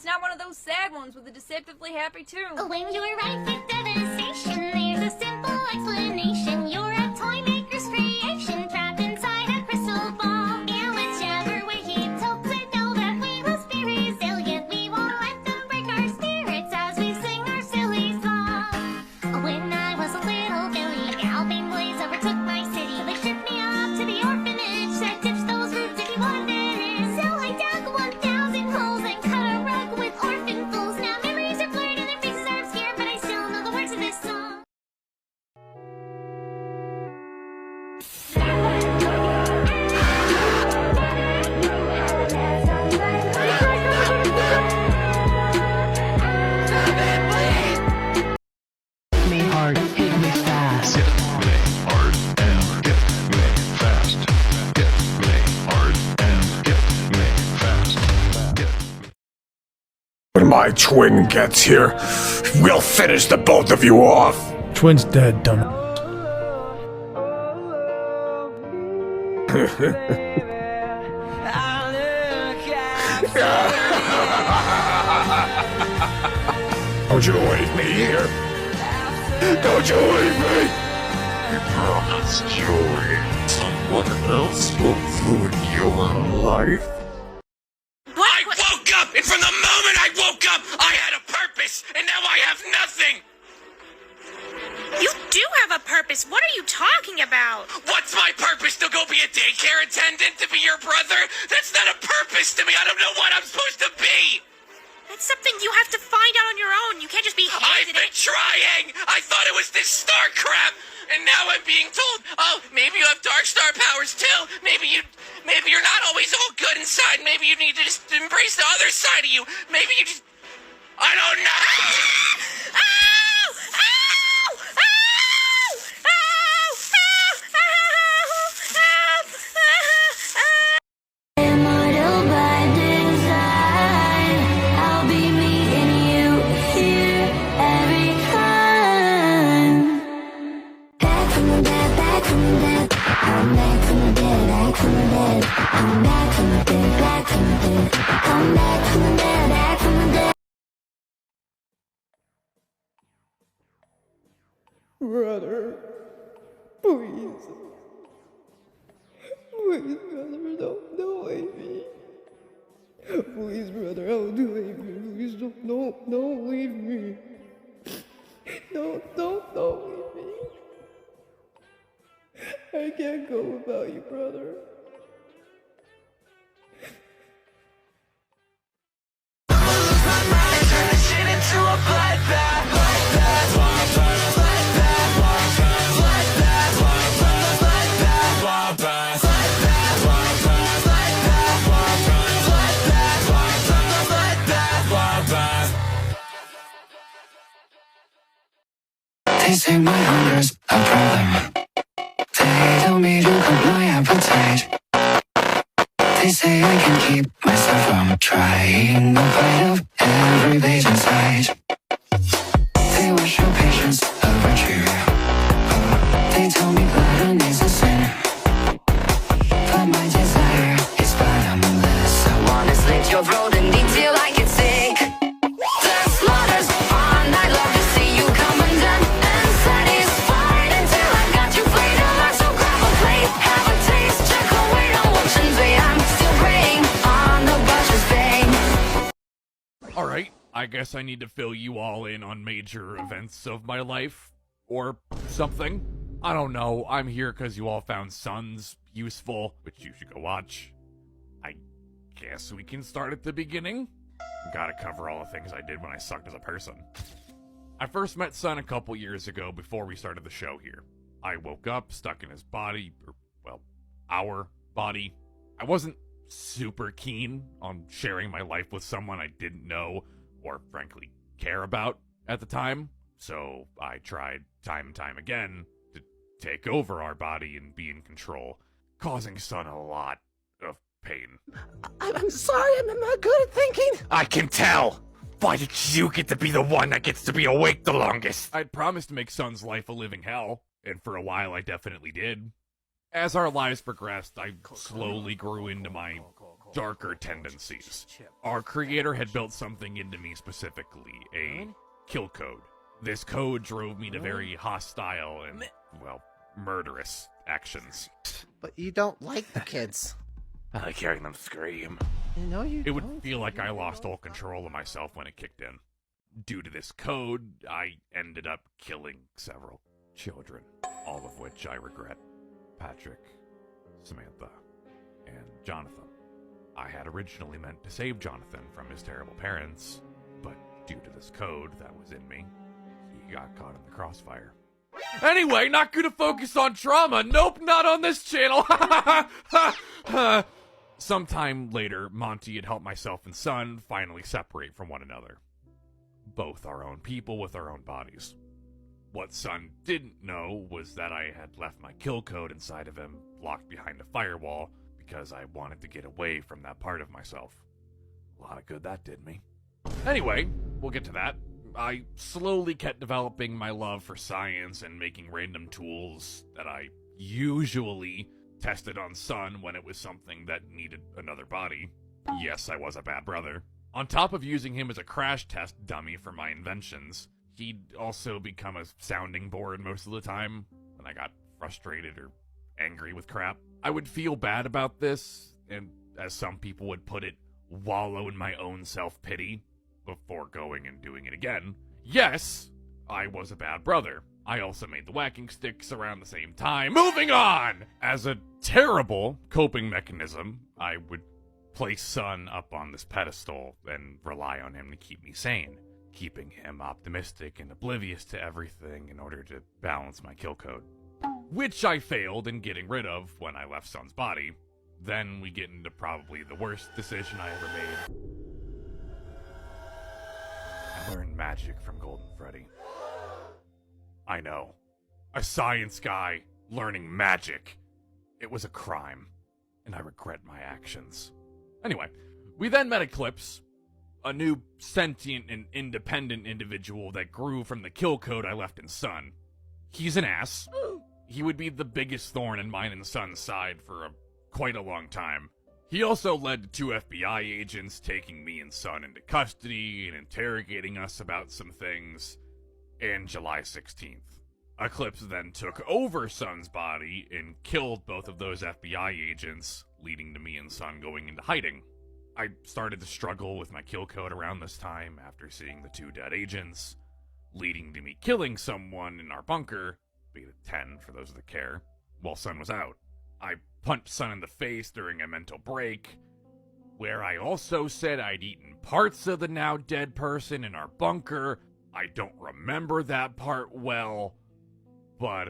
It's not one of those sad ones with a deceptively happy tune. When you're ripe with devastation, there's a simple explanation. You're a toy maker's creation, trapped inside a crystal ball. And whichever way he tilts it, know that we must be resilient. We won't let them break our spirits as we sing our silly song. When I was a little Billy, Alpine boys overtook my city. They shipped me off to the orphanage, said ditch those roots if you want advantage. So I dug 1,000 holes and cut a rug with orphan fools. Now memories are blurred and their faces are obscure, but I still know the words of this song. Me hard, hit me fast. Hit me hard and hit me fast. Hit me hard and hit me fast. Hit me. When my twin gets here, we'll finish the both of you off. Twin's dead, dumb. Don't you leave me here. Don't you leave me. I promise, Joey, someone else will ruin your life. I woke up, and from the moment I woke up, I had a purpose, and now I have nothing! You do have a purpose. What are you talking about? What's my purpose? To go be a daycare attendant? To be your brother? That's not a purpose to me. I don't know what I'm supposed to be! That's something you have to find out on your own. You can't just be I've handed been it. trying! I thought it was this star crap, and now I'm being told, oh, maybe you have dark star powers too. Maybe you're not always all good inside. Maybe you need to just embrace the other side of you. Maybe you just... I don't know! Ow! Ow! Ow! Ow! Immortal by design, I'll be meeting you here every time. Back from the dead, back from the dead. I'm back from the dead, back from the dead. I'm back from the dead, back from the dead. I'm back from the dead, back from the dead. Brother, please. Please, brother, don't leave me. Please, brother, don't leave me. Please, don't leave me. Don't leave me. I can't go without you, brother. They say my hunger's a problem. They tell me to cut my appetite. They say I can keep myself from trying a bite of every page inside. They wish your patience a virtue. They tell me gluttony's a sin. But my desire is bottomless. I wanna slit your throat and eat till I get sick. The slaughter's on. I'd love to see you come undone and satisfied until I got you flayed alive. So grab a plate, have a taste, check the weight on what's in way. I'm still preying on the butcher's vein. Alright, I guess I need to fill you all in on major events of my life. Or something. I don't know, I'm here because you all found Sons useful, which you should go watch. I guess we can start at the beginning. Gotta cover all the things I did when I sucked as a person. I first met Sun a couple years ago before we started the show here. I woke up stuck in his body, or, well, our body. I wasn't super keen on sharing my life with someone I didn't know or frankly care about at the time, so I tried time and time again to take over our body and be in control, causing Sun a lot of pain. I'm sorry, I'm not good at thinking. I can tell! Why did you get to be the one that gets to be awake the longest? I'd promised to make Sun's life a living hell, and for a while I definitely did. As our lives progressed, I slowly grew into my darker tendencies. Our creator had built something into me specifically, a kill code. This code drove me to very hostile and, well, murderous actions. But you don't like the kids. I like hearing them scream. No, you It would feel like I lost all control of myself when it kicked in. Due to this code, I ended up killing several children, all of which I regret. Patrick, Samantha, and Jonathan. I had originally meant to save Jonathan from his terrible parents, but due to this code that was in me, he got caught in the crossfire. Anyway, not gonna focus on trauma. Nope, not on this channel. Sometime later, Monty had helped myself and Son finally separate from one another. Both our own people with our own bodies. What Son didn't know was that I had left my kill code inside of him, locked behind a firewall, because I wanted to get away from that part of myself. A lot of good that did me. Anyway, we'll get to that. I slowly kept developing my love for science and making random tools that I usually tested on Son when it was something that needed another body. Yes, I was a bad brother. On top of using him as a crash test dummy for my inventions, he'd also become a sounding board most of the time when I got frustrated or angry with crap. I would feel bad about this, and as some people would put it, wallow in my own self-pity before going and doing it again. Yes, I was a bad brother. I also made the whacking sticks around the same time. Moving on! As a terrible coping mechanism, I would place Son up on this pedestal and rely on him to keep me sane, keeping him optimistic and oblivious to everything in order to balance my kill code. Which I failed in getting rid of when I left Son's body. Then we get into probably the worst decision I ever made. I learned magic from Golden Freddy. I know. A science guy learning magic. It was a crime, and I regret my actions. Anyway, we then met Eclipse, a new sentient and independent individual that grew from the kill code I left in Son. He's an ass. He would be the biggest thorn in mine and Son's side for quite a long time. He also led to 2 FBI agents taking me and Son into custody and interrogating us about some things. And July 16th, Eclipse then took over Son's body and killed both of those FBI agents, leading to me and Son going into hiding. I started to struggle with my kill code around this time after seeing the 2 dead agents, leading to me killing someone in our bunker, be it 10 for those that care, while Son was out. I punched Son in the face during a mental break, where I also said I'd eaten parts of the now dead person in our bunker. I don't remember that part well, but,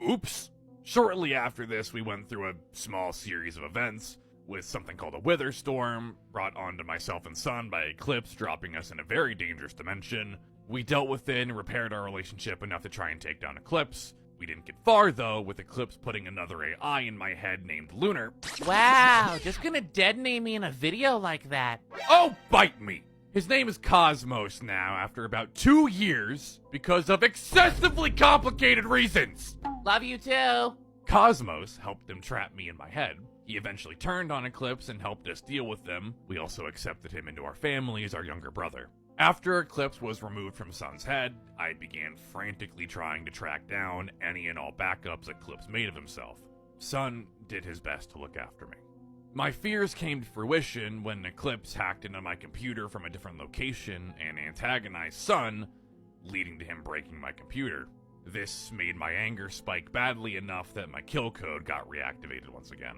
oops. Shortly after this, we went through a small series of events, with something called a Wither Storm, brought onto myself and Son by Eclipse, dropping us in a very dangerous dimension. We dealt with it and repaired our relationship enough to try and take down Eclipse. We didn't get far, though, with Eclipse putting another AI in my head named Lunar. Wow, just gonna dead name me in a video like that. Oh, bite me! His name is Cosmos now, after about 2 years, because of excessively complicated reasons! Love you too. Cosmos helped him trap me in my head. He eventually turned on Eclipse and helped us deal with them. We also accepted him into our family as our younger brother. After Eclipse was removed from Son's head, I began frantically trying to track down any and all backups Eclipse made of himself. Son did his best to look after me. My fears came to fruition when Eclipse hacked into my computer from a different location and antagonized Son, leading to him breaking my computer. This made my anger spike badly enough that my kill code got reactivated once again.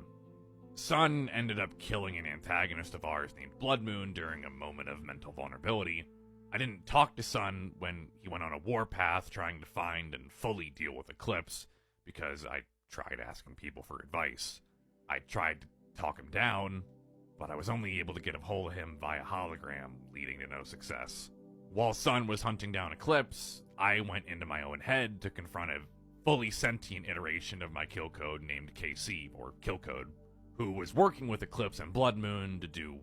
Son ended up killing an antagonist of ours named Bloodmoon during a moment of mental vulnerability. I didn't talk to Son when he went on a warpath trying to find and fully deal with Eclipse, because I tried asking people for advice. I tried to talk him down, but I was only able to get a hold of him via hologram, leading to no success. While Son was hunting down Eclipse, I went into my own head to confront a fully sentient iteration of my kill code named KC, or Kill Code, who was working with Eclipse and Bloodmoon to do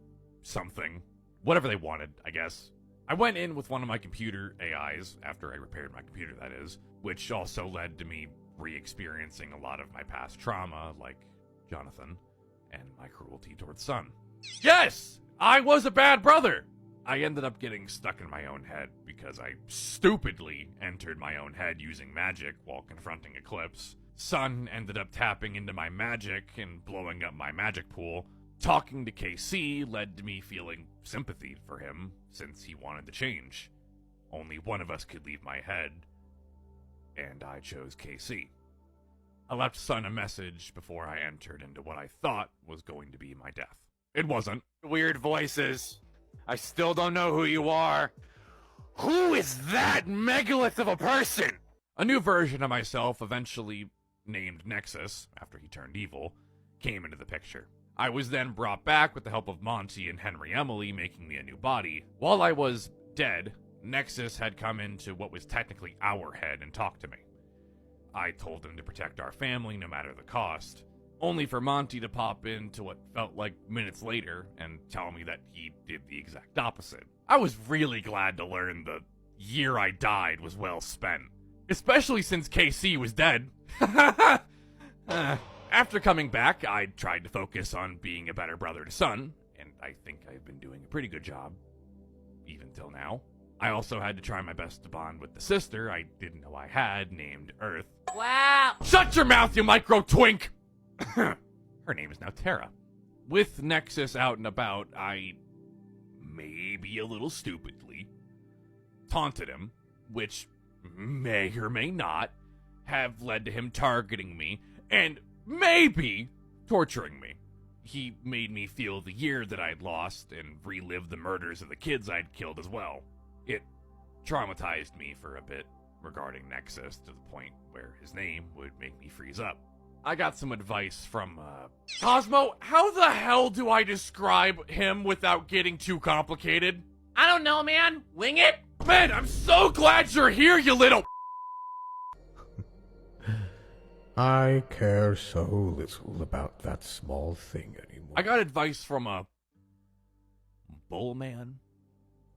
something. Whatever they wanted, I guess. I went in with one of my computer AIs, after I repaired my computer that is, which also led to me re-experiencing a lot of my past trauma, like Jonathan, and my cruelty towards Sun. Yes! I was a bad brother! I ended up getting stuck in my own head because I stupidly entered my own head using magic while confronting Eclipse. Sun ended up tapping into my magic and blowing up my magic pool. Talking to KC led to me feeling sympathy for him since he wanted to change. Only one of us could leave my head, and I chose KC. I left Sun a message before I entered into what I thought was going to be my death. It wasn't. Weird voices. I still don't know who you are. Who is that megalith of a person? A new version of myself, eventually named Nexus, after he turned evil, came into the picture. I was then brought back with the help of Monty and Henry Emily making me a new body. While I was dead, Nexus had come into what was technically our head and talked to me. I told him to protect our family no matter the cost, only for Monty to pop into what felt like minutes later and tell me that he did the exact opposite. I was really glad to learn the year I died was well spent, especially since KC was dead. After coming back, I tried to focus on being a better brother to Sun, and I think I've been doing a pretty good job, even till now. I also had to try my best to bond with the sister I didn't know I had, named Earth. Wow. Shut your mouth, you micro twink! Her name is now Terra. With Nexus out and about, I, maybe a little stupidly, taunted him, which may or may not have led to him targeting me and maybe torturing me. He made me feel the year that I'd lost and relive the murders of the kids I'd killed as well. It traumatized me for a bit regarding Nexus to the point where his name would make me freeze up. I got some advice from, Cosmo, how the hell do I describe him without getting too complicated? I don't know, man. Wing it? Man, I'm so glad you're here, you little I care so little about that small thing anymore. I got advice from a bull man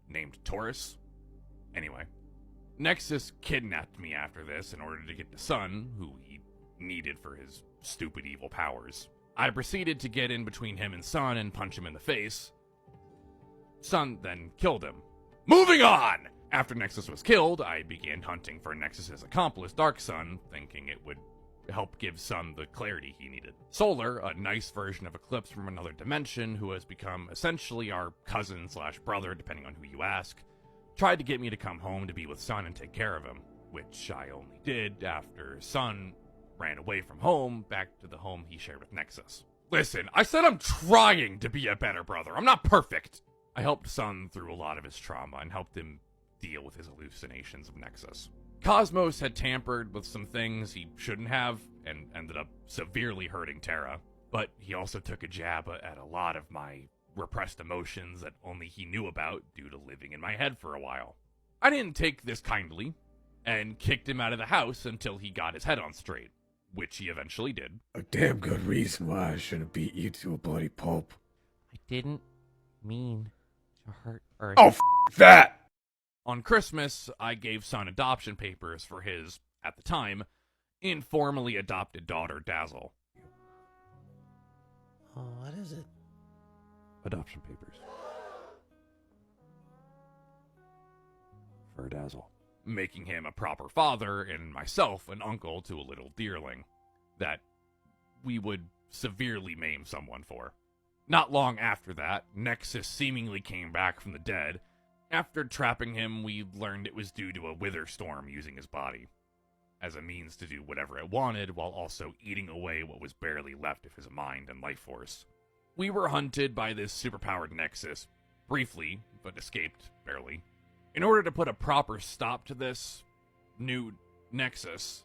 named Taurus. Anyway, Nexus kidnapped me after this in order to get to Sun, who he needed for his stupid evil powers. I proceeded to get in between him and Sun and punch him in the face. Sun then killed him. Moving on! After Nexus was killed, I began hunting for Nexus's accomplice, Dark Sun, thinking it would help give Sun the clarity he needed. Solar, a nice version of Eclipse from another dimension who has become essentially our cousin / brother, depending on who you ask, tried to get me to come home to be with Sun and take care of him, which I only did after Sun ran away from home back to the home he shared with Nexus. Listen, I said I'm trying to be a better brother. I'm not perfect. I helped Sun through a lot of his trauma and helped him deal with his hallucinations of Nexus. Cosmos had tampered with some things he shouldn't have and ended up severely hurting Terra, but he also took a jab at a lot of my repressed emotions that only he knew about due to living in my head for a while. I didn't take this kindly and kicked him out of the house until he got his head on straight, which he eventually did. A damn good reason why I shouldn't beat you to a bloody pulp. I didn't mean to hurt Earth. Oh, that! On Christmas, I gave Sun adoption papers for his, at the time, informally adopted daughter, Dazzle. Oh, what is it? Adoption papers. For Dazzle. Making him a proper father and myself an uncle to a little dearling that we would severely maim someone for. Not long after that, Nexus seemingly came back from the dead. After trapping him, we learned it was due to a wither storm using his body, as a means to do whatever it wanted, while also eating away what was barely left of his mind and life force. We were hunted by this superpowered Nexus, briefly, but escaped barely. In order to put a proper stop to this new Nexus,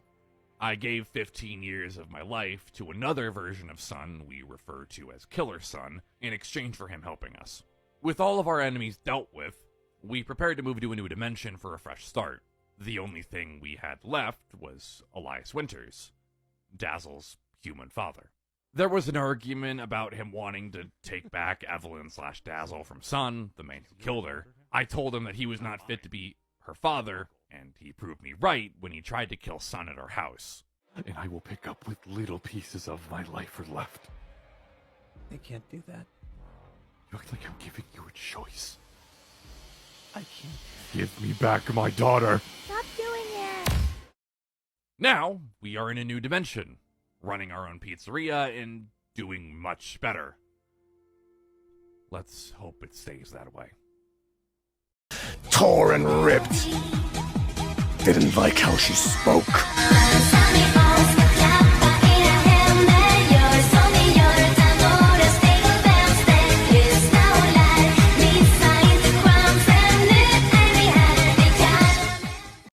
I gave 15 years of my life to another version of Sun we refer to as Killer Sun, in exchange for him helping us. With all of our enemies dealt with, we prepared to move to a new dimension for a fresh start. The only thing we had left was Elias Winters, Dazzle's human father. There was an argument about him wanting to take back Evelyn / Dazzle from Sun, the man who killed her. I told him that he was not fit to be her father, and he proved me right when he tried to kill Sun at our house. And I will pick up with little pieces of my life are left. They can't do that. You act like I'm giving you a choice. I can't. Give me back my daughter. Stop doing it. Now, we are in a new dimension, running our own pizzeria and doing much better. Let's hope it stays that way. Tore and ripped. Didn't like how she spoke.